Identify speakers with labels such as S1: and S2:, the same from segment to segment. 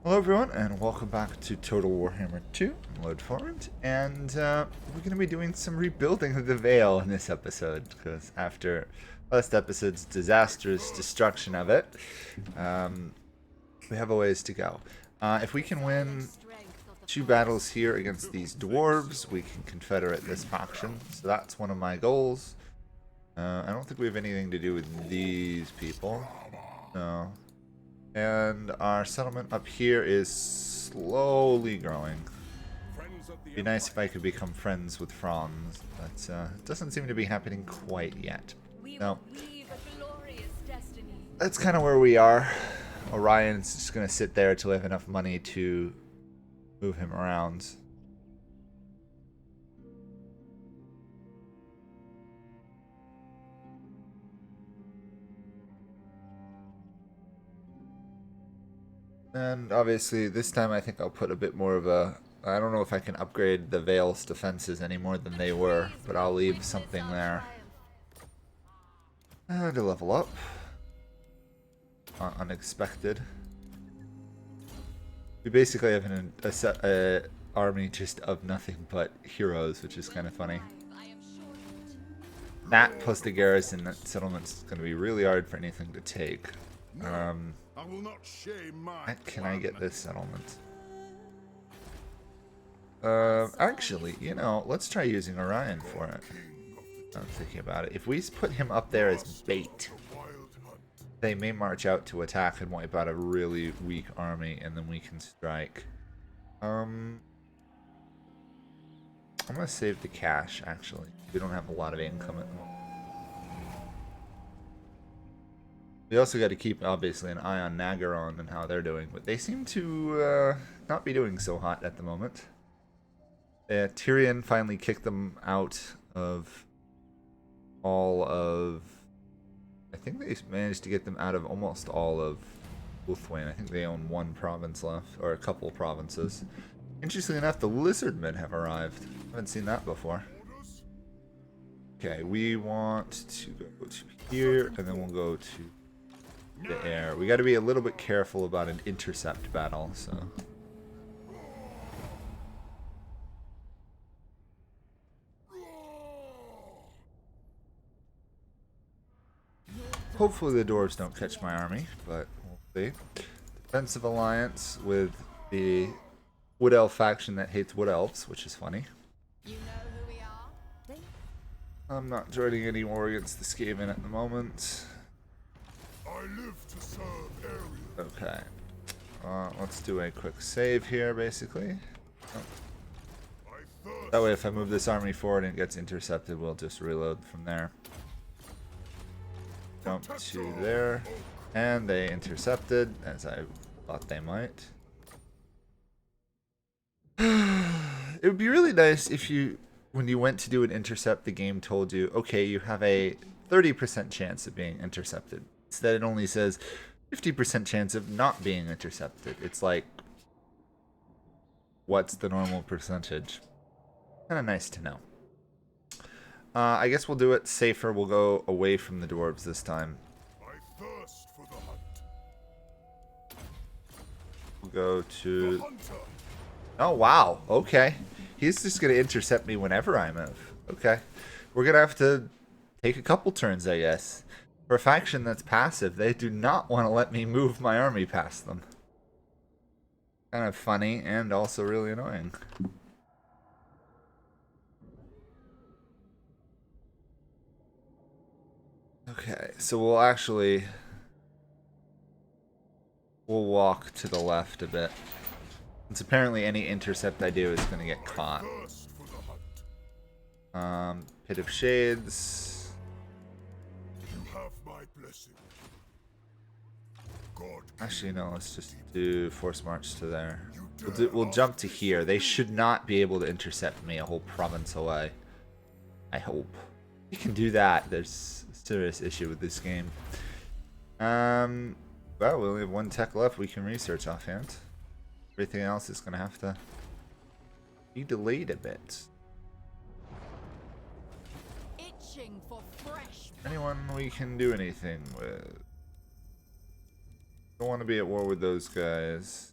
S1: Hello everyone, and welcome back to Total Warhammer 2, Load Forwind, and we're going to be doing some rebuilding of the Veil in this episode, because after last episode's disastrous destruction of it, we have a ways to go. If we can win 2 battles here against these dwarves, we can confederate this faction, so that's one of my goals. I don't think we have anything to do with these people, no. And our settlement up here is slowly growing. It'd be nice if I could become friends with Franz, but it doesn't seem to be happening quite yet. No. That's kind of where we are. Orion's just going to sit there till we have enough money to move him around. And obviously this time I think I'll put a bit more of a... I don't know if I can upgrade the Veil's defenses any more than they were, but I'll leave something there. And to level up. Unexpected. We basically have an army just of nothing but heroes, which is kind of funny. That plus the garrison settlement's going to be really hard for anything to take.
S2: I will not shame my
S1: Can I get this settlement? Actually, you know, let's try using Orion for it. I'm thinking about it. If we put him up there as bait, they may march out to attack and wipe out a really weak army, and then we can strike. I'm gonna save the cash, actually. We don't have a lot of income at the moment. We also got to keep, obviously, an eye on Nagaron and how they're doing, but they seem to not be doing so hot at the moment. Tyrion finally kicked them out of all of... I think they managed to get them out of almost all of Ulthwain. I think they own one province left, or a couple provinces. Interestingly enough, the Lizardmen have arrived. I haven't seen that before. Okay, we want to go to here, and then we'll go to the air. We got to be a little bit careful about an intercept battle, so... Hopefully the dwarves don't catch my army, but we'll see. Defensive alliance with the Wood Elf faction that hates Wood Elves, which is funny.
S3: You know who we are?
S1: I'm not joining any war against the Skaven at the moment.
S2: I live to serve Ariel.
S1: Okay. Let's do a quick save here, basically. That way if I move this army forward and it gets intercepted, we'll just reload from there. Jump to there. And they intercepted, as I thought they might. It would be really nice if you, when you went to do an intercept, the game told you, okay, you have a 30% chance of being intercepted. Instead it only says 50% chance of not being intercepted. It's like, what's the normal percentage? Kind of nice to know. I guess we'll do it safer. We'll go away from the dwarves this time.
S2: I thirst for the hunt.
S1: We'll go
S2: The
S1: to...
S2: hunter.
S1: Oh, wow. Okay. He's just going to intercept me whenever I move. Okay. We're going to have to take a couple turns, I guess. For a faction that's passive, they do not want to let me move my army past them. Kind of funny and also really annoying. Okay, so we'll walk to the left a bit. Since apparently any intercept I do is going to get caught.
S2: Thirst for the hunt.
S1: Pit of Shades.
S2: You have my blessing. God.
S1: Actually, no, let's just do Force March to there. We'll jump to here. They should not be able to intercept me a whole province away. I hope. You can do that. There's a serious issue with this game. Well, we only have one tech left we can research offhand. Everything else is going to have to be delayed a bit.
S3: Itching for fresh.
S1: Anyone we can do anything with? Don't want to be at war with those guys.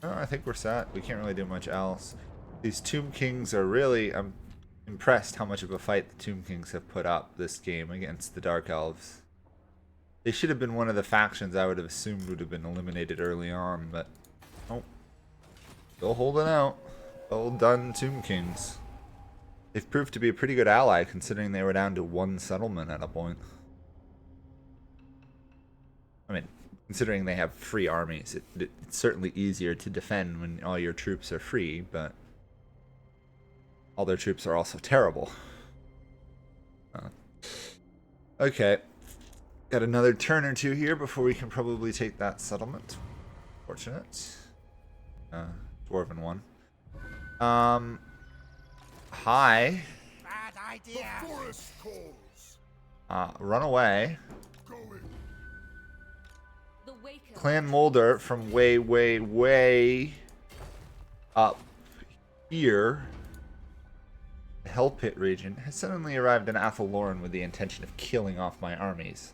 S1: No, I think we're set. We can't really do much else. These Tomb Kings are really... I'm impressed how much of a fight the Tomb Kings have put up this game against the Dark Elves. They should have been one of the factions I would have assumed would have been eliminated early on, but... Oh. Still holding out. Well done, Tomb Kings. They've proved to be a pretty good ally, considering they were down to one settlement at a point. I mean, considering they have free armies, it's certainly easier to defend when all your troops are free, but all their troops are also terrible. Okay. Got another turn or two here before we can probably take that settlement. Fortunate. Dwarven one. Hi.
S4: Bad
S2: The
S4: idea.
S2: forest calls.
S1: Run away.
S2: Going.
S3: The Waker.
S1: Clan Mulder from way, way, way up here, the Hell Pit region, has suddenly arrived in Athelloren with the intention of killing off my armies.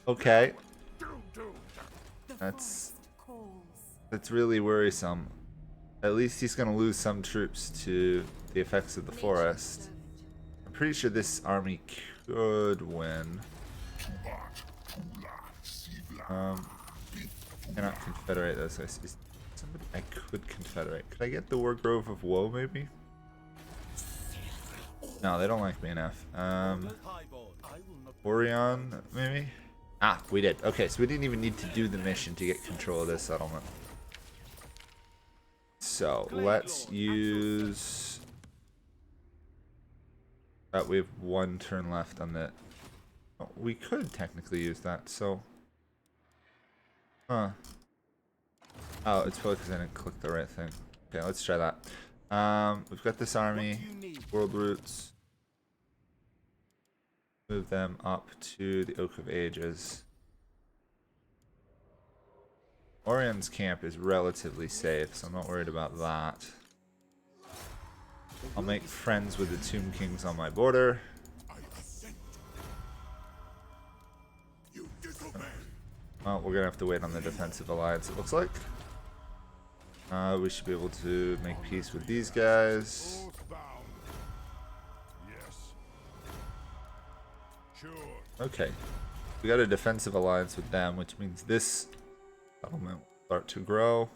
S1: Okay. That's really worrisome. At least he's gonna lose some troops to the effects of the forest. I'm pretty sure this army could win. Cannot confederate those guys. Is somebody I could confederate? Could I get the Wargrove of Woe maybe? No, they don't like me enough. Orion maybe? Ah, we did. Okay, so we didn't even need to do the mission to get control of this settlement. So let's use. We have one turn left on the. Oh, we could technically use that. So. Huh. Oh, it's probably because I didn't click the right thing. Okay, let's try that. We've got this army, world roots. Move them up to the Oak of Ages. Orion's camp is relatively safe, so I'm not worried about that. I'll make friends with the Tomb Kings on my border. Well, we're gonna have to wait on the defensive alliance, it looks like. We should be able to make peace with these guys.
S2: Yes. Sure.
S1: Okay. We got a defensive alliance with them, which means this settlement will start to grow.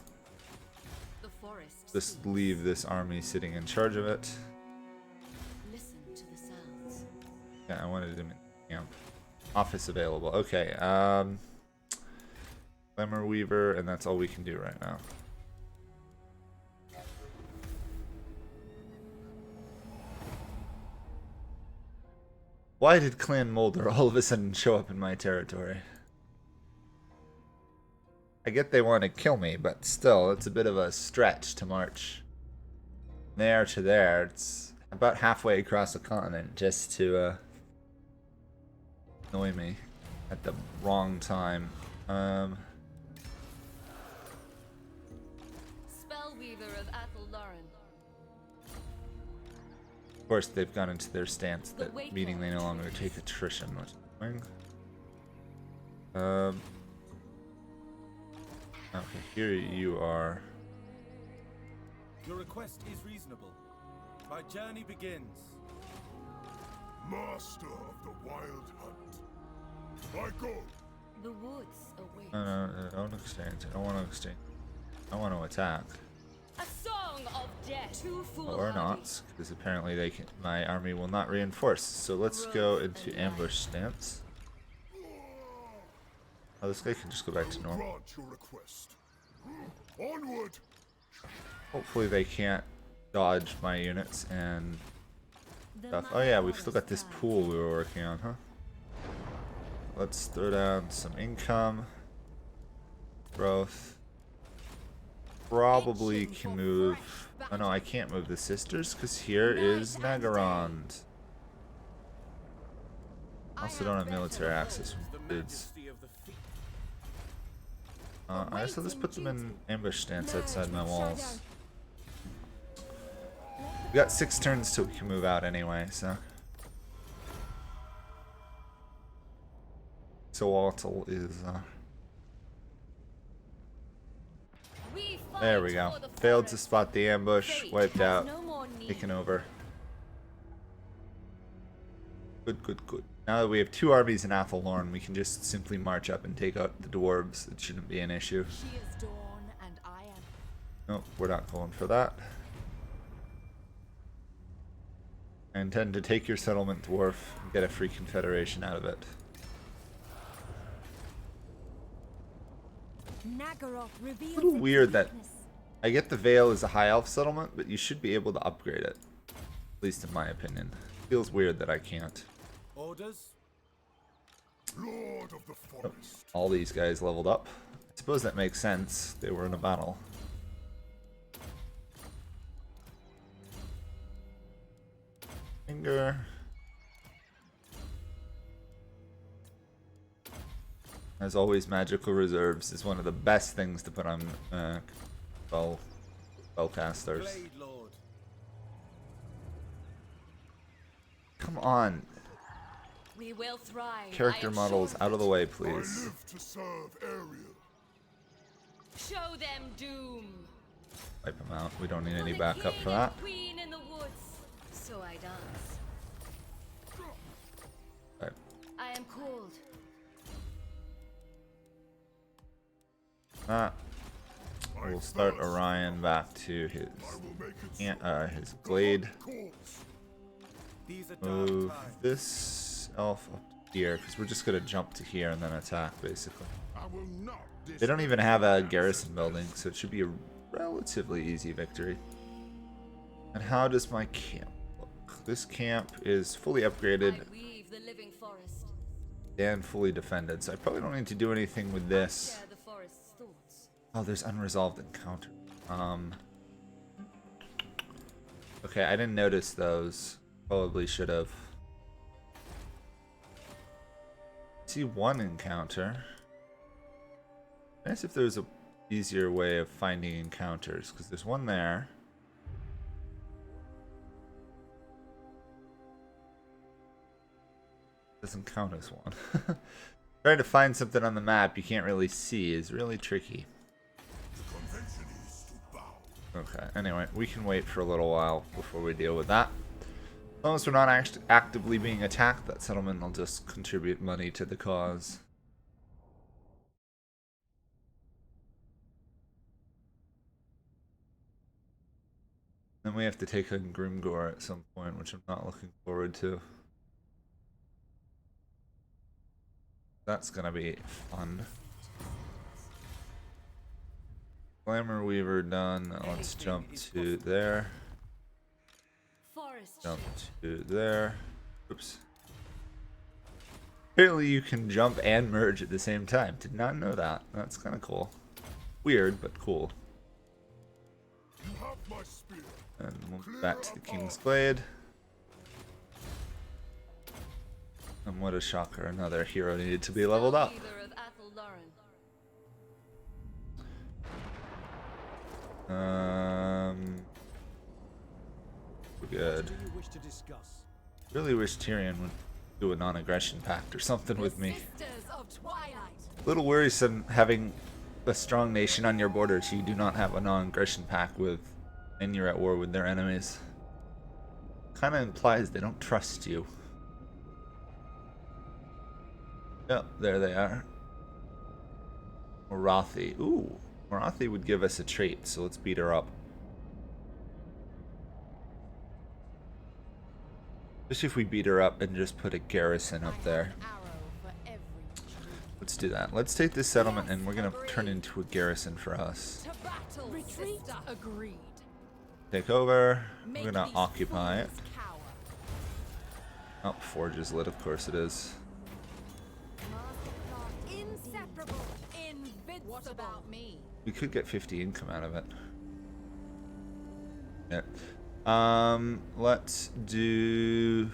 S3: The forest.
S1: Just leave this army sitting in charge of it.
S3: Listen to the sounds.
S1: Yeah, I wanted him in camp. Office available. Okay. Glimmer Weaver, and that's all we can do right now. Why did Clan Mulder all of a sudden show up in my territory? I get they want to kill me, but still, it's a bit of a stretch to march there to there. It's about halfway across the continent just to annoy me at the wrong time.
S3: Spellweaver of Athelloren.
S1: Of course, they've gone into their stance that meaning they no longer take attrition, which is annoying. Okay, here you are.
S4: Your request is reasonable. My journey begins.
S2: Master of the wild hunt. I go.
S3: The woods await.
S1: No, don't exchange. I don't want to exchange. I want to attack.
S3: A song of death. Too
S1: Or not, because apparently they can, my army will not reinforce. So let's go into ambush stance. Oh, this guy can just go back to normal.
S2: Grant your request. Onward.
S1: Hopefully they can't dodge my units and stuff. Oh yeah, we've still got this pool we were working on, huh? Let's throw down some income. Growth. Probably can move. Oh no, I can't move the sisters because here is Nagarond. Also don't have military access from dudes. I guess I'll just put them in ambush stance outside my walls. We got 6 turns till we can move out anyway, so. Axolotl is There we go. Failed to spot the ambush. Wiped out. Taken over. Good, good, good. Now that we have 2 armies in Athelorn, we can just simply march up and take out the dwarves. It shouldn't be an issue.
S5: She is dawn and I am.
S1: Nope, we're not going for that. I intend to take your settlement, dwarf, and get a free confederation out of it.
S5: Nagaroth reveals
S1: A little
S5: its
S1: weird that
S5: weakness.
S1: I get the Vale is a high elf settlement, but you should be able to upgrade it. At least in my opinion. Feels weird that I can't.
S4: Orders?
S2: Lord of the forest.
S1: All these guys leveled up. I suppose that makes sense. They were in a battle. Finger. As always, magical reserves is one of the best things to put on spellcasters.
S4: Blade Lord.
S1: Come on,
S3: We will thrive.
S1: character
S3: I am
S1: models
S3: sure
S1: out of the way,
S2: I
S1: please.
S2: live to serve Ariel.
S3: Show them doom.
S1: Wipe them out. We don't need
S3: For
S1: any
S3: the
S1: backup
S3: king
S1: for
S3: and
S1: that.
S3: Queen in the woods. So I dance.
S1: Right.
S3: I am cold.
S1: That. We'll start Orion back to his
S2: I will make it
S1: his glade.
S2: course.
S4: These are dark
S1: Move
S4: times.
S1: this elf up here because we're just gonna jump to here and then attack basically.
S2: I will not
S1: They don't even have a garrison building, so it should be a relatively easy victory. And how does my camp look? This camp is fully upgraded
S3: I weave the living forest.
S1: and fully defended, so I probably don't need to do anything with this.
S3: Share the forest's thoughts.
S1: Oh, there's unresolved encounter. Okay, I didn't notice those. Probably should have. See one encounter. Nice if there's a easier way of finding encounters, because there's one there. Doesn't count as one. Trying to find something on the map you can't really see is really tricky.
S2: The convention is to bow.
S1: Okay, anyway, we can wait for a little while before we deal with that. As long as we're not actively being attacked, that settlement will just contribute money to the cause. Then we have to take on Grimgor at some point, which I'm not looking forward to. That's gonna be fun. Glamour Weaver done. Now let's jump to there.
S3: Forest
S1: Jump
S3: shield.
S1: to there. Oops. Apparently you can jump and merge at the same time. Did not know that. That's kind of cool. Weird, but cool.
S2: You have my spear.
S1: And we'll move back to the King's Glade. And what a shocker, another hero needed to be leveled up.
S3: Weaver of Athelloren.
S1: We're good.
S4: Do you wish to discuss?
S1: Really wish Tyrion would do a non-aggression pact or something with me.
S5: Sisters of Twilight.
S1: A little worrisome having a strong nation on your borders. You do not have a non-aggression pact with, and you're at war with their enemies. Kind of implies they don't trust you. Yep, there they are. Morathi. Ooh, Morathi would give us a trait, so let's beat her up. Especially if we beat her up and just put a garrison up there. Let's do that. Let's take this settlement and we're gonna turn into a garrison for us.
S5: To battle. Retreat. Agreed.
S1: Take over.
S5: Make
S1: We're gonna
S5: these
S1: occupy it.
S5: fools cower.
S1: Oh, Forge is lit, of course it is.
S5: Inseparable. Invincible. What about me?
S1: We could get 50 income out of it. Yeah. Let's do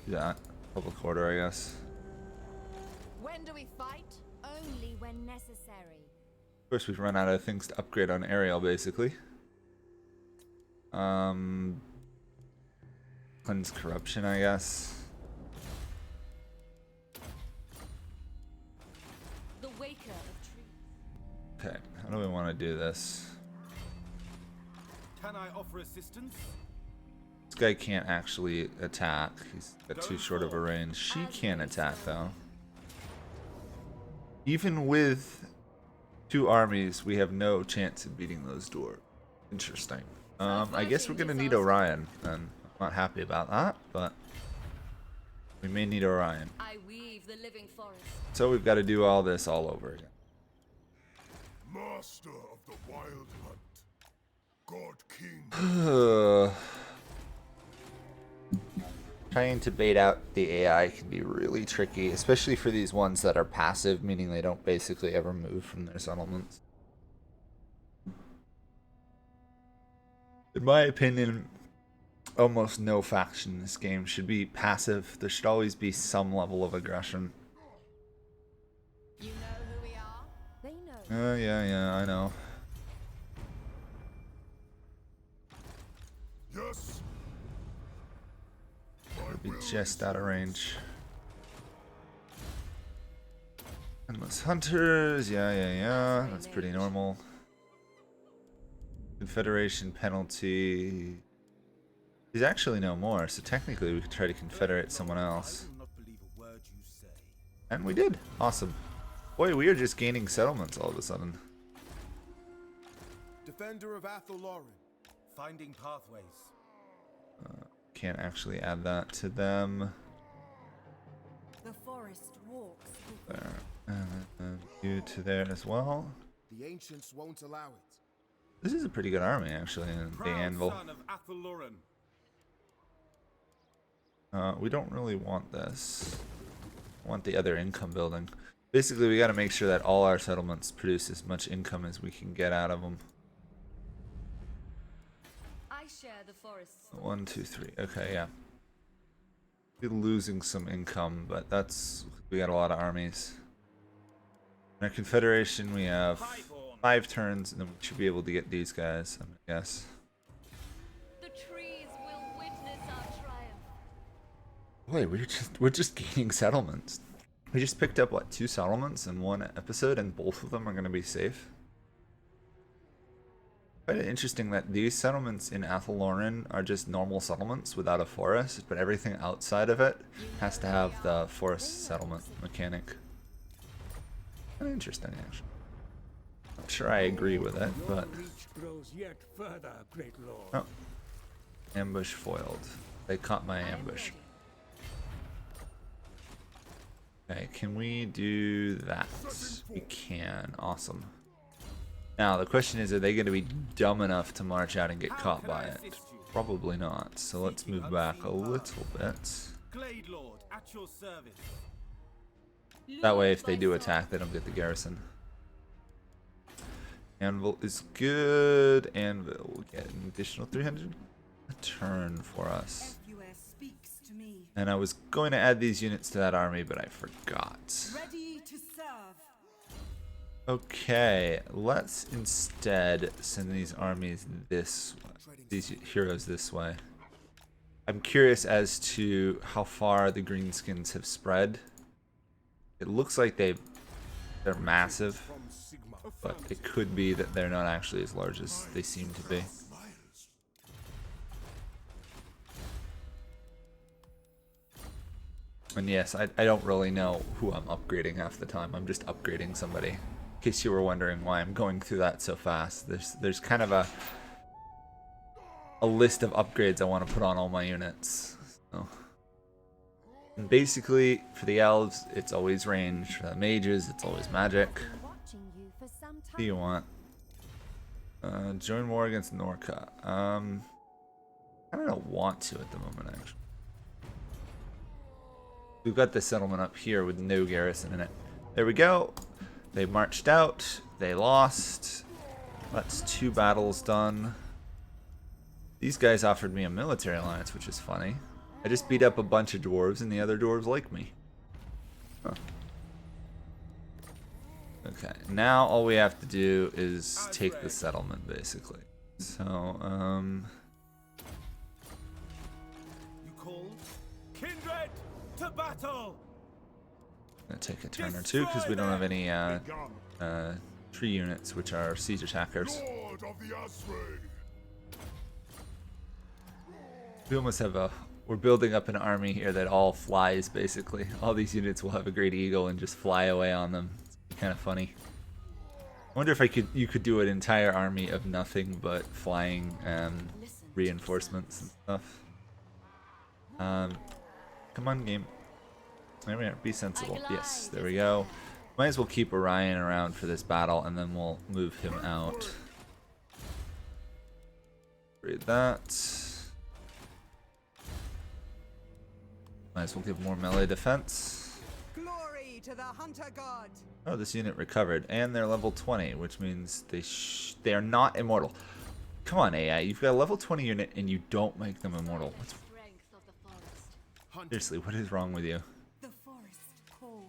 S1: that. Public order, I guess.
S5: When do we fight? Only when necessary.
S1: Of course, we've run out of things to upgrade on Ariel, basically. Cleanse corruption, I guess.
S3: The waker of trees.
S1: Okay, how do we want to do this?
S4: Can I offer assistance?
S1: This guy can't actually attack. He's got too short of a range. She can attack though. Even with 2 armies, we have no chance of beating those dwarves. Interesting. I guess we're gonna need Orion, and I'm not happy about that, but we may need Orion.
S3: I weave the living forest.
S1: So we've got to do all this all over again.
S2: Master of the wild hunt. God King.
S1: Trying to bait out the AI can be really tricky, especially for these ones that are passive, meaning they don't basically ever move from their settlements. In my opinion, almost no faction in this game should be passive. There should always be some level of aggression.
S5: You know who we are? They know.
S1: Yeah, I know.
S2: Yes.
S1: We'll be just out of range. Endless hunters, yeah. That's pretty normal. Confederation penalty. There's actually no more, so technically we could try to confederate someone else.
S4: I will not believe a word you say.
S1: And we did. Awesome. Boy, we are just gaining settlements all of a sudden.
S4: Defender of Athel, finding pathways.
S1: Can't actually add that to them.
S5: The forest walks with
S1: There. And you to there as well.
S4: The ancients won't allow it.
S1: This is a pretty good army, actually, in the anvil.
S4: Son of Athel.
S1: We don't really want this. I want the other income building. Basically, we got to make sure that all our settlements produce as much income as we can get out of them.
S3: I share the forest's
S1: 1, 2, 3. Okay, yeah. We're losing some income, but that's... We got a lot of armies. In our confederation, we have 5 turns, and then we should be able to get these guys, I guess.
S3: The trees will witness our triumph.
S1: Wait, we're just gaining settlements. We just picked up what, 2 settlements in 1 episode, and both of them are going to be safe. Quite interesting that these settlements in Athel are just normal settlements without a forest, but everything outside of it has to have the forest settlement mechanic. Kind of interesting, actually. Not sure I agree with it, but...
S6: Grows yet further, great lord.
S1: Oh. Ambush foiled. They caught my ambush. Okay, can we do that? We can. Awesome. Now, the question is, are they going to be dumb enough to march out and get caught by it? Probably not. So let's move back a little bit.
S4: Glade Lord, at your service.
S1: That way, if they do attack, they don't get the garrison. Anvil is good. Anvil will get an additional 300 a turn for us.
S5: speaks to me.
S1: And I was going to add these units to that army, but I forgot.
S5: Ready to serve.
S1: Okay, let's instead send these armies this way, these heroes this way. I'm curious as to how far the greenskins have spread. It looks like they're massive, but it could be that they're not actually as large as they seem to be. And yes, I don't really know who I'm upgrading half the time. I'm just upgrading somebody. In case you were wondering why I'm going through that so fast. There's kind of a list of upgrades I want to put on all my units. So. And basically, for the elves, it's always range. For the mages, it's always magic.
S5: Watching you for some
S1: What
S5: time.
S1: do you want? Join war against Norca. I don't want to at the moment, actually. We've got this settlement up here with no garrison in it. There we go. They marched out. They lost. That's 2 battles done. These guys offered me a military alliance, which is funny. I just beat up a bunch of dwarves, and the other dwarves like me. Huh. Okay, now all we have to do is take the settlement, basically. So,
S4: You called? Kindred to battle!
S1: gonna take a turn or two because we don't have any tree units, which are siege attackers.
S2: Lord of the Asray.
S1: We almost have a... We're building up an army here that all flies, basically. All these units will have a great eagle and just fly away on them. It's kind of funny. I wonder if you could do an entire army of nothing but flying reinforcements and stuff. Come on, game. There we are. Be sensible. Yes, there we go. Might as well keep Orion around for this battle, and then we'll move him out. Read that. Might as well give more melee defense.
S7: Glory to the hunter god.
S1: Oh, this unit recovered, and they're level 20, which means they are not immortal. Come on, AI, you've got a level 20 unit, and you don't make them immortal. What's...
S3: Strength of the forest.
S1: Seriously, what is wrong with you?
S5: The forest calls.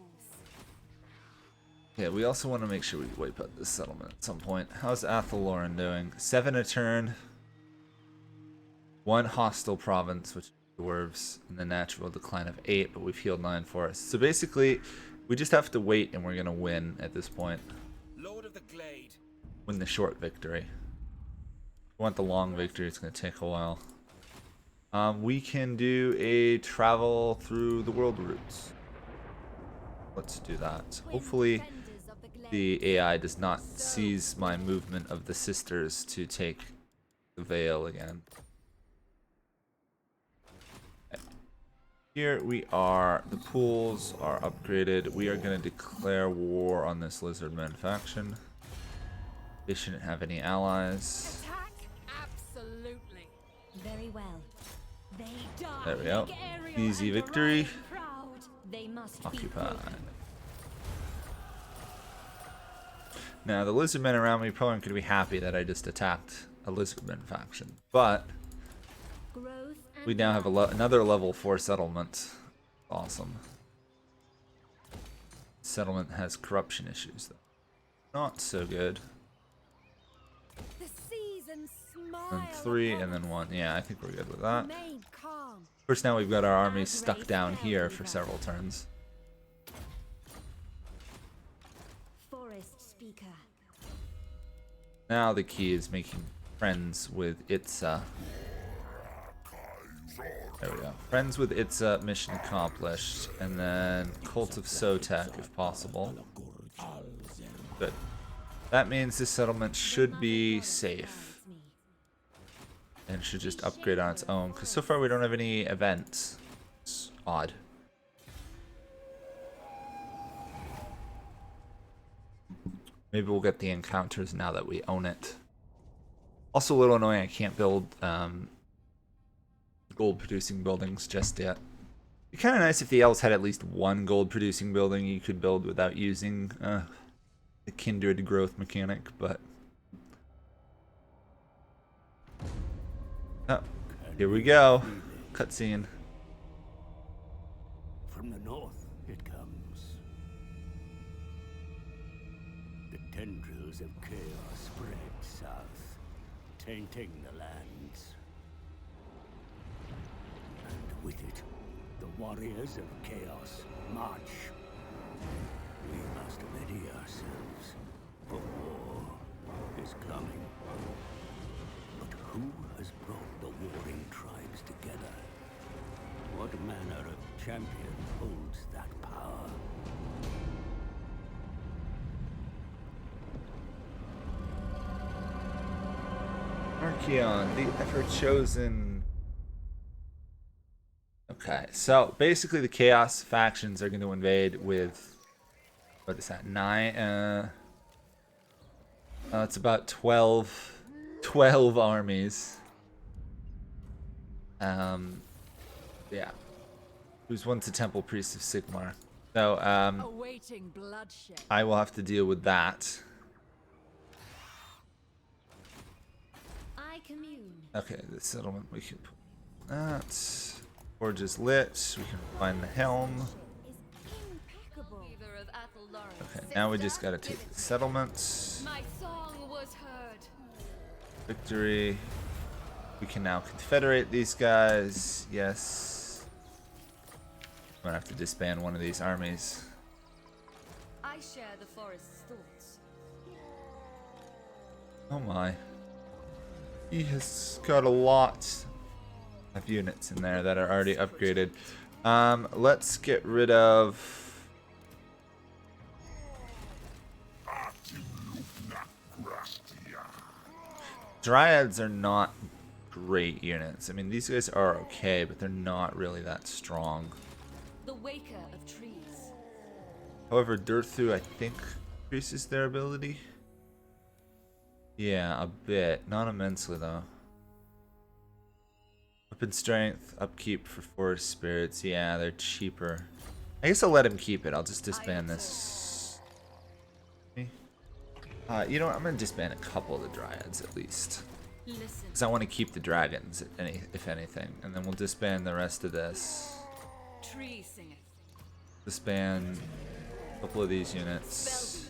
S1: Yeah, we also want to make sure we wipe out this settlement at some point. How's Athelloran doing? 7 a turn. 1 hostile province, which is dwarves, and the natural decline of 8, but we've healed 9 forests. So basically, we just have to wait, and we're going to win at this point.
S4: Lord of the Glade.
S1: Win the short victory. If we want the long victory, it's going to take a while. We can do a travel through the world routes. Let's do that. Hopefully the AI does not seize my movement of the sisters to take the Vale again. Here we are. The pools are upgraded. We are going to declare war on this Lizardman faction. They shouldn't have any allies.
S3: Attack? Absolutely.
S5: Very well. They die.
S1: There we go.
S3: Make Ariel
S1: Easy
S3: and
S1: victory.
S3: Orion proud. They must be
S1: Occupied.
S3: broken.
S1: Now, the Lizardmen around me probably aren't going to be happy that I just attacked a Lizardman faction. But
S3: Growth and
S1: we now have another level 4 settlement. Awesome. Settlement has corruption issues, though. Not so good.
S5: The season smile.
S1: Then 3 and then 1. Yeah, I think we're good with that.
S5: Remain calm.
S1: Of course, now we've got our armies stuck down here for several turns.
S5: Forest speaker.
S1: Now the key is making friends with Itza. There we go. Friends with Itza, mission accomplished. And then Cult of Sotek, if possible. Good. That means this settlement should be safe. And should just upgrade on its own. Because so far we don't have any events. It's odd. Maybe we'll get the encounters now that we own it. Also a little annoying I can't build gold producing buildings just yet. It'd be kind of nice if the elves had at least one gold producing building you could build without using the kindred growth mechanic, but... Oh, here we go. Cutscene.
S6: From the north it comes. The tendrils of chaos spread south, tainting the lands. And with it, the warriors of chaos march. We must ready ourselves, for war is coming. But who has brought the warring tribes together? What manner of champion holds that power?
S1: Archeon, the ever chosen. Okay, so basically the Chaos factions are going to invade with, what is that, 9? It's about 12 armies. Yeah. Who's once a temple priest of Sigmar. So,
S5: Awaiting bloodshed.
S1: I will have to deal with that.
S5: I commune.
S1: Okay, the settlement, we can put that. Forge is lit, we can find the helm.
S5: Is impeccable.
S3: Weaver of Athelloran.
S1: Okay, now we just gotta take the settlement.
S3: My song was heard.
S1: Victory. We can now confederate these guys. Yes. I'm gonna have to disband one of these armies.
S3: I share the forest's thoughts.
S1: Oh my. He has got a lot of units in there that are already upgraded. Let's get rid of... Dryads are not great units. I mean, these guys are okay, but they're not really that strong.
S3: The waker of trees.
S1: However, Durthu, I think, increases their ability. Yeah, a bit. Not immensely, though. Weapon strength, upkeep for forest spirits. Yeah, they're cheaper. I guess I'll let him keep it. I'll just disband this. You know what? I'm going to disband a couple of the dryads, at least.
S3: Listen.
S1: Because I want to keep the dragons, if anything. And then we'll disband the rest of this.
S3: Tree singeth.
S1: Disband a couple of these units.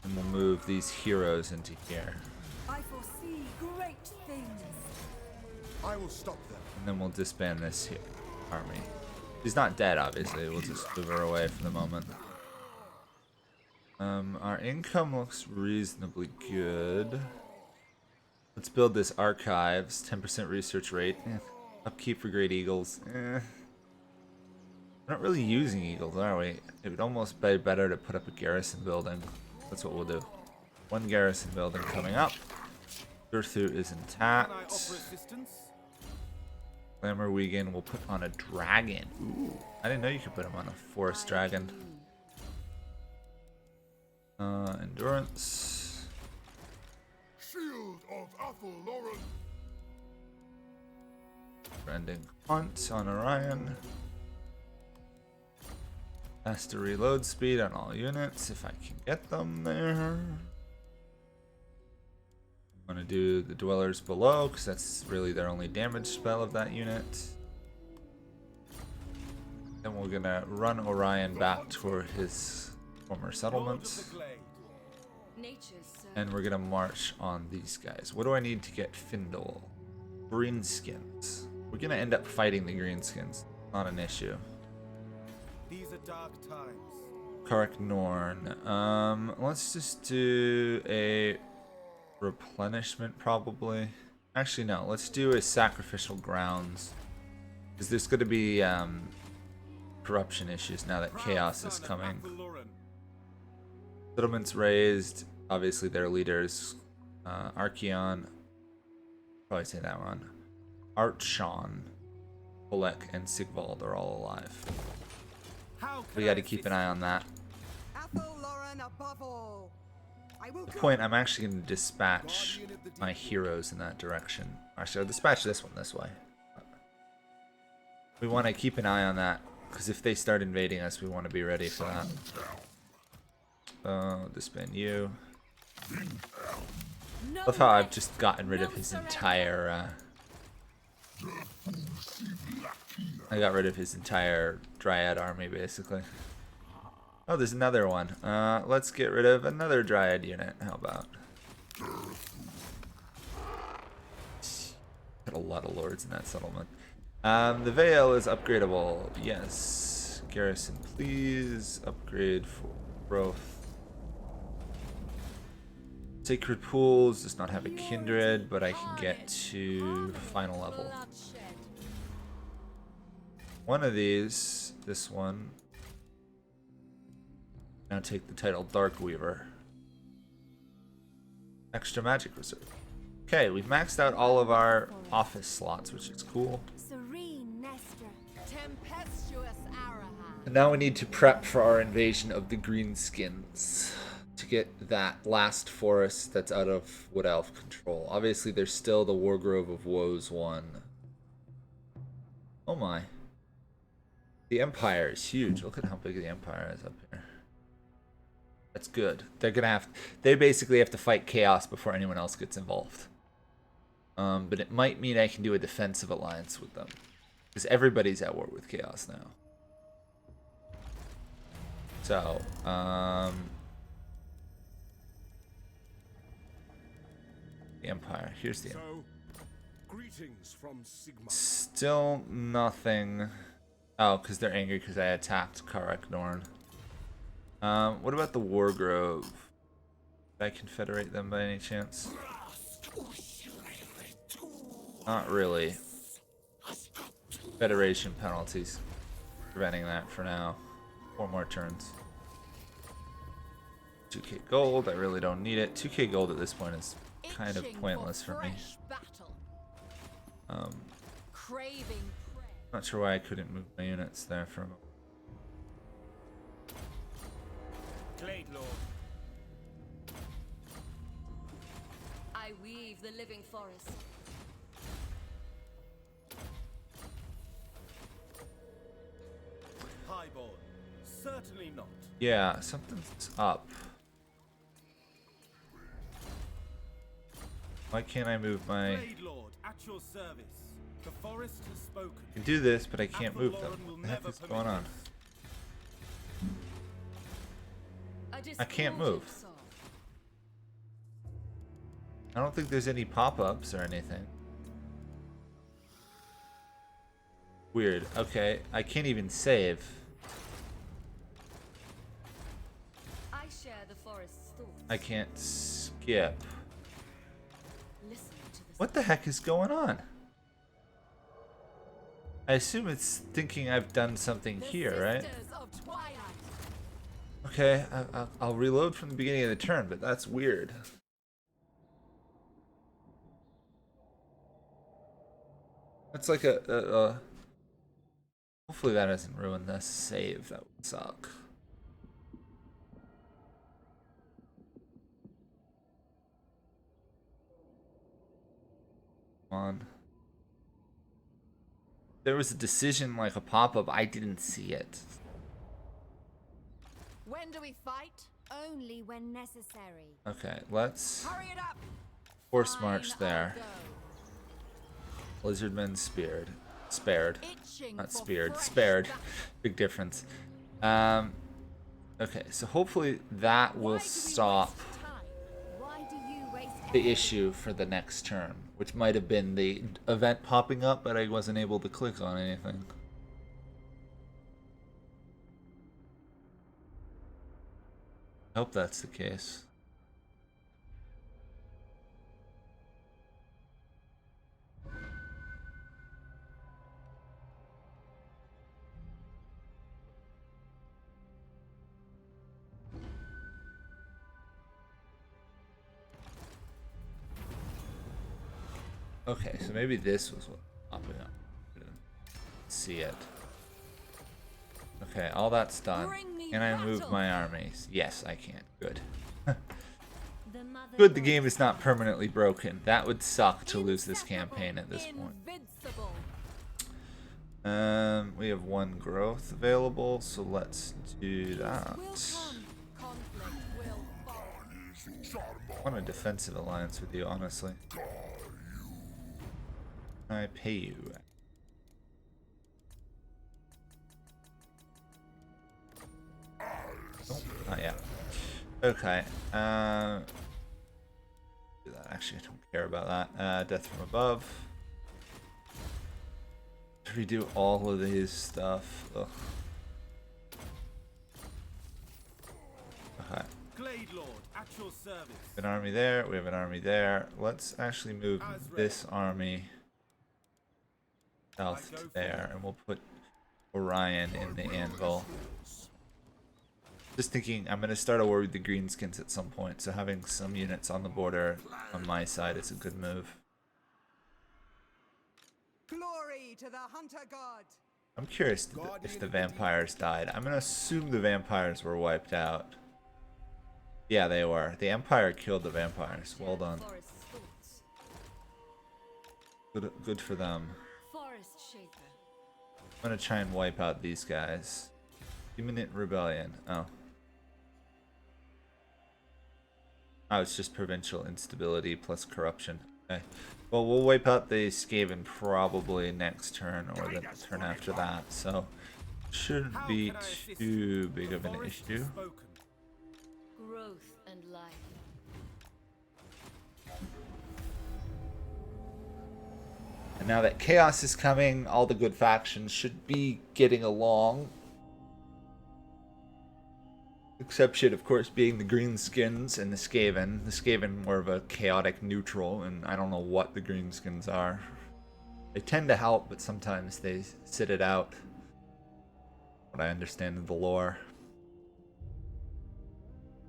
S1: And we'll move these heroes into here.
S7: I foresee great things.
S2: I will stop them.
S1: And then we'll disband this army. She's not dead, obviously. We'll just move her away for the moment. Our income looks reasonably good. Let's build this archives. 10% research rate. Upkeep for great eagles. We're not really using eagles, are we? It would almost be better to put up a garrison building. That's what we'll do. One garrison building coming up. Durthu is intact. Glamour Wigan will put on a dragon. Ooh, I didn't know you could put him on a forest dragon. Endurance.
S2: Shield of Athelloren.
S1: Rending Hunt on Orion. Faster reload speed on all units if I can get them there. I'm going to do the Dwellers Below because that's really their only damage spell of that unit. Then we're going to run Orion back toward his former settlements. And we're going to march on these guys. What do I need to get Findle? Greenskins. We're going to end up fighting the Greenskins. Not an issue.
S4: These are dark times.
S1: Karak Norn. Let's just do a replenishment probably. Actually, no. Let's do a sacrificial grounds. Because there's going to be corruption issues now that chaos is coming. Settlements raised. Obviously, their leaders. Archeon. Probably say that wrong. Archon, Polek, and Sigvald are all alive. We got to keep an eye on that.
S7: Athelloren above all. I will
S1: At the point, I'm actually going to dispatch my heroes in that direction. Actually, I'll dispatch this one this way. We want to keep an eye on that, because if they start invading us, we want to be ready for that. Disband you. Love how I've just gotten rid of his entire... I got rid of his entire Dryad army, basically. Oh, there's another one. Let's get rid of another Dryad unit. How about? Got a lot of lords in that settlement. The Veil is upgradable. Yes. Garrison, please. Upgrade for growth. Sacred Pools does not have a kindred, but I can get to final level. One of these, this one, now take the title Dark Weaver. Extra magic reserve. Okay, we've maxed out all of our office slots, which is cool.
S5: Serene Nestor.
S3: Tempestuous Arahan.
S1: And now we need to prep for our invasion of the Greenskins to get that last forest that's out of Wood Elf control. Obviously, there's still the Wargrove of Woes 1. Oh my. The Empire is huge. Look at how big the Empire is up here. That's good. They're gonna have... They basically have to fight chaos before anyone else gets involved. But it might mean I can do a defensive alliance with them. Because everybody's at war with chaos now. So, the Empire. Here's the Empire.
S2: Greetings from Sigma.
S1: Still nothing. Oh, because they're angry because I attacked Karak Norn. What about the Wargrove? Did I confederate them by any chance? Not really. Federation penalties. Preventing that for now. 4 more turns. 2k gold, I really don't need it. 2k gold at this point is kind of pointless for me.
S5: Craving prey.
S1: Not sure why I couldn't move my units there for a moment.
S4: Glade Lord.
S3: I weave the living forest.
S4: Highborn. Certainly not.
S1: Yeah, something's up. Why can't I move my...
S4: Glade Lord, at your service. The forest has spoken.
S1: I can do this, but I can't move them.
S4: Athelloran will
S1: What the heck
S4: never
S1: is going on?
S4: permit
S1: I can't
S3: discordant
S1: move.
S3: song.
S1: I don't think there's any pop-ups or anything. Weird. Okay, I can't even save.
S3: I share the forest's thoughts.
S1: I can't skip.
S3: Listen to the
S1: What the heck is going on? I assume it's thinking I've done something here, right?
S5: Sisters of Twilight.
S1: Okay, I'll reload from the beginning of the turn, but that's weird. That's like a hopefully that doesn't ruin this save. That would suck. Come on. There was a decision like a pop-up. I didn't see it.
S5: When do we fight? Only when necessary.
S1: Okay, let's
S5: Hurry it up.
S1: force
S5: Fine,
S1: march there.
S5: I'll
S1: Lizardmen spared.
S5: go. Itching
S1: Not
S5: for
S1: speared,
S5: fresh
S1: spared.
S5: battle.
S1: Big difference. Okay, so hopefully that
S5: Why
S1: will
S5: do we
S1: stop
S5: waste time? Why do you waste
S1: the
S5: energy?
S1: issue for the next turn, which might have been the event popping up, but I wasn't able to click on anything. I hope that's the case. Okay, so maybe this was what popping up. Didn't see it. Okay, all that's done.
S5: Bring me
S1: Can I move
S5: battle.
S1: my armies? Yes, I can. Good.
S3: The mother
S1: Good, the game is not permanently broken. That would suck to lose this campaign at this point.
S5: Invincible.
S1: We have 1 growth available, so let's do that.
S5: Will come. Conflict will follow.
S1: I want a defensive alliance with you, honestly. I pay you. Oh, not yet. Okay. Do that. Actually, I don't care about that. Death from above. Redo all of these stuff. Ugh. Okay.
S4: Glade Lord, at your service.
S1: An army there. We have an army there. Let's actually move this army south to there, and we'll put Orion in the anvil. Just thinking, I'm gonna start a war with the Greenskins at some point, so having some units on the border on my side is a good move.
S7: Glory to the hunter god.
S1: I'm curious if the vampires died. I'm gonna assume the vampires were wiped out. Yeah, they were. The Empire killed the vampires. Well done.
S3: forest's thoughts.
S1: Good for them.
S3: Forest shaper.
S1: I'm gonna try and wipe out these guys. Imminent rebellion. Oh. Oh, it's just provincial instability plus corruption. Okay. Well, we'll wipe out the Skaven probably next turn or the turn after that, so shouldn't
S4: How
S1: be
S4: can I assist
S1: too
S4: you?
S1: big
S4: The
S1: of an
S4: forest has
S1: issue.
S4: spoken.
S3: Growth and life.
S1: And now that chaos is coming, all the good factions should be getting along. Exception, of course, being the Greenskins and the Skaven. The Skaven more of a chaotic neutral, and I don't know what the Greenskins are. They tend to help, but sometimes they sit it out. What I understand of the lore.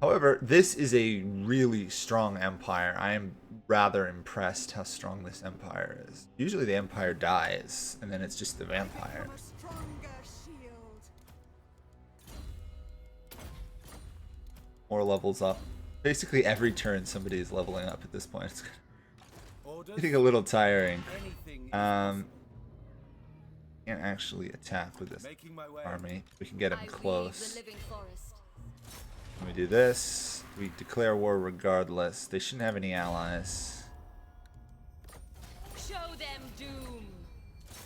S1: However, this is a really strong empire. I am rather impressed how strong this empire is. Usually the empire dies, and then it's just the vampire.
S7: From a stronger shield.
S1: More levels up. Basically every turn somebody is leveling up at this point. It's
S4: Orders?
S1: getting a little tiring.
S4: Anything is
S1: Can't actually attack with this
S4: making my way.
S1: army. We can get him
S3: I weave the
S1: close.
S3: living forest.
S1: When we do this, we declare war regardless. They shouldn't have any allies.
S3: Show them doom.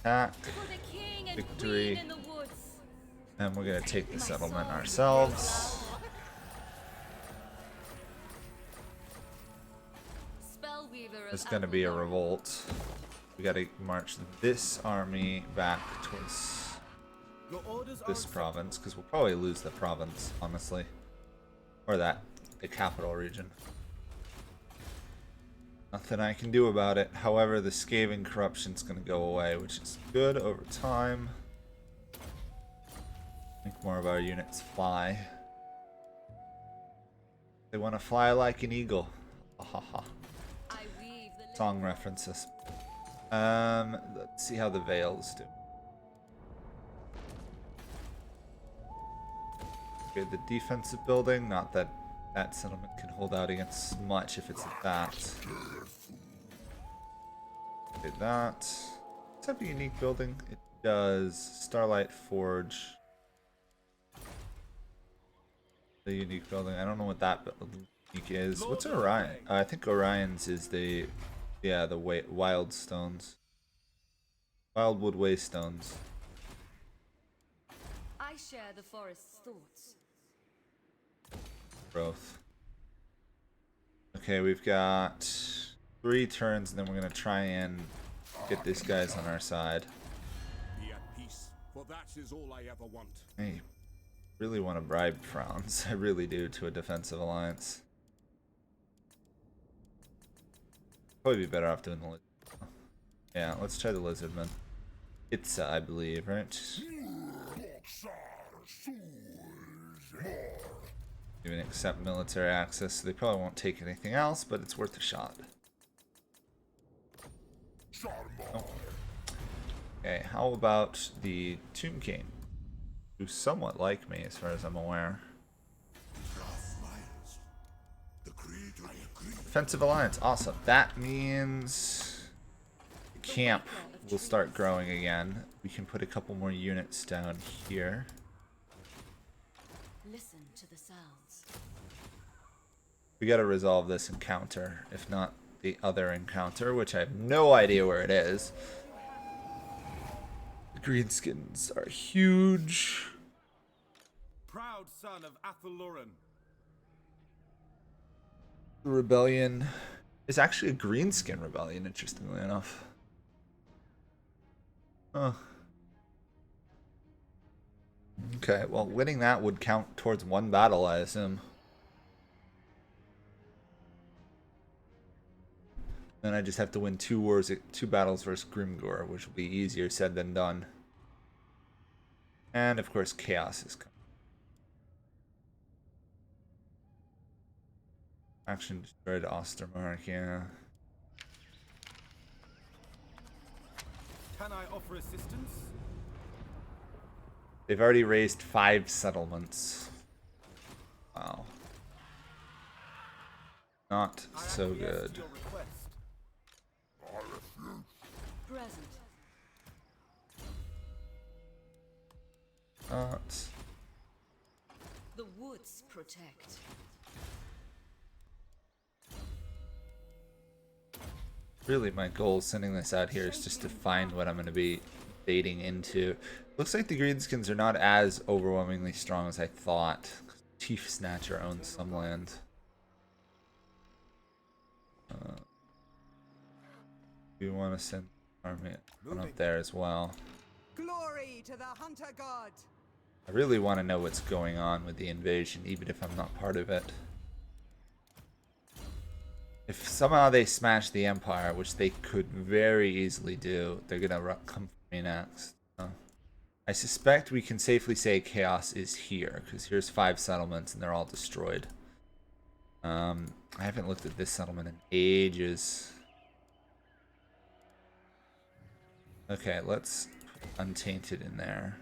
S1: Attack.
S3: For the king and
S1: Victory.
S3: queen in the woods.
S1: And we're gonna take the settlement ourselves.
S3: Spellweaver of
S1: There's gonna be a
S3: Avalon.
S1: revolt. We gotta march this army back towards
S4: Your orders are
S1: this province, because we'll probably lose the province, honestly. Or the capital region. Nothing I can do about it. However, the Skaven corruption's gonna go away, which is good over time. Make more of our units fly. They want to fly like an eagle. Ha ha.
S3: I weave the
S1: Song references. Let's see how the Veils do. Okay, the defensive building, not that that settlement can hold out against much if it's at that. Okay, that. Does it have a unique building? It does. Starlight Forge. The unique building. I don't know what that unique is. What's Orion? I think Orion's is the wild stones. Wildwood Waystones.
S3: I share the forest's thoughts.
S1: Growth. Okay, we've got 3 turns, and then we're gonna try and get these guys on our side.
S2: Be at peace, for that is all I ever want.
S1: I really want to bribe Frowns. I really do, to a defensive alliance. Probably be better off doing the lizard. Yeah, let's try the lizardman. It's I believe, right? Even accept military access, so they probably won't take anything else, but it's worth a shot. Oh. Okay, how about the Tomb King? Who's somewhat like me, as far as I'm aware. Defensive alliance, awesome. That means the camp will start growing again. We can put a couple more units down here.
S3: Listen to the sounds.
S1: We gotta resolve this encounter, if not the other encounter, which I have no idea where it is. The Greenskins are huge.
S4: proud son of Athaloran.
S1: The rebellion is actually a greenskin rebellion, interestingly enough. Huh. Okay, well, winning that would count towards 1 battle, I assume. Then I just have to win 2 battles versus Grimgor, which will be easier said than done. And of course, chaos is coming. Action destroyed Ostermark, yeah.
S4: Can I offer assistance?
S1: They've already raised 5 settlements. Wow. Not
S4: I
S1: so
S4: acquiesce
S1: good.
S4: to your request.
S3: Present.
S1: Not.
S3: The woods protect.
S1: Really, my goal sending this out here is just to find what I'm going to be baiting into. Looks like the Greenskins are not as overwhelmingly strong as I thought. Chief Snatcher owns some land. We want to send army one up there as well.
S7: Glory to the hunter god.
S1: I really want to know what's going on with the invasion, even if I'm not part of it. If somehow they smash the Empire, which they could very easily do, they're gonna come for me next. I suspect we can safely say chaos is here, because here's 5 settlements and they're all destroyed. I haven't looked at this settlement in ages. Okay, let's put Untainted in there.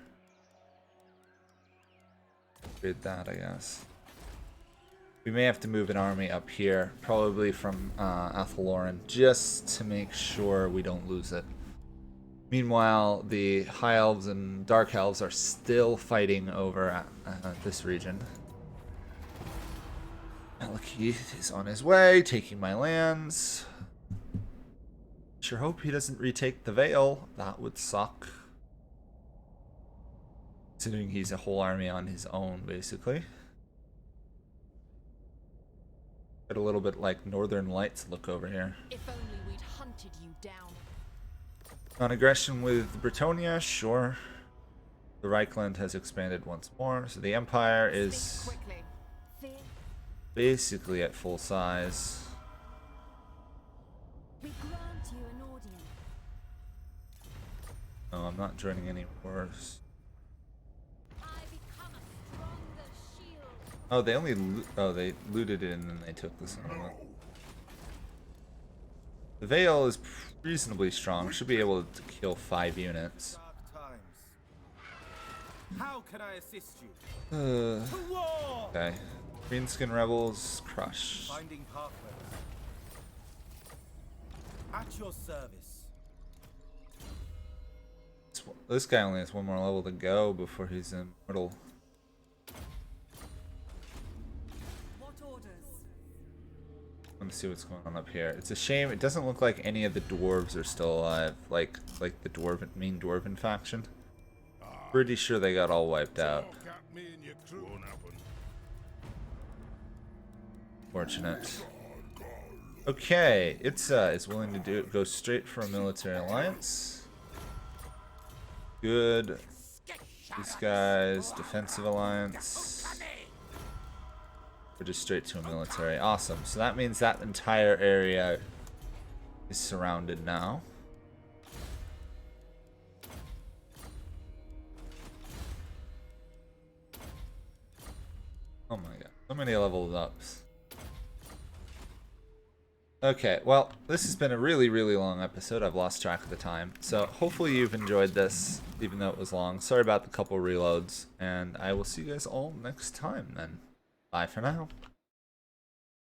S1: Upgrade that, I guess. We may have to move an army up here, probably from Athalloran, just to make sure we don't lose it. Meanwhile, the High Elves and Dark Elves are still fighting over this region. Malekith is on his way, taking my lands. Sure hope he doesn't retake the Vale. That would suck. Considering he's a whole army on his own, basically. Got a little bit like Northern Lights look over here.
S5: If only we'd hunted you down.
S1: Non-aggression with Bretonia, sure. The Reichland has expanded once more, so the Empire is
S5: Quickly. Fear.
S1: basically at full size.
S5: We grant you an audience.
S1: No, I'm not joining any wars.
S3: I become a stronger shield.
S1: Oh, they only they looted it and then they took this one. The Vale is reasonably strong. Should be able to kill 5 units.
S4: Dark times. How can I assist you?
S1: Uh,
S4: To war!
S1: okay. Greenskin Rebels, crush.
S4: Finding pathways. At your service.
S1: This guy only has 1 more level to go before he's immortal.
S7: What orders?
S1: Let me see what's going on up here. It's a shame. It doesn't look like any of the dwarves are still alive. Like the dwarven main dwarven faction. Pretty sure they got all wiped out.
S2: Talk at me and your crew won't happen.
S1: Fortunate. Okay, Itza is willing to do it. Go straight for a military alliance. Good. These guys, defensive alliance. We're just straight to a military. Awesome. So that means that entire area is surrounded now. Oh my god. So many leveled ups. Okay, well, this has been a really, really long episode. I've lost track of the time. So hopefully you've enjoyed this, even though it was long. Sorry about the couple reloads. And I will see you guys all next time then. Bye for now.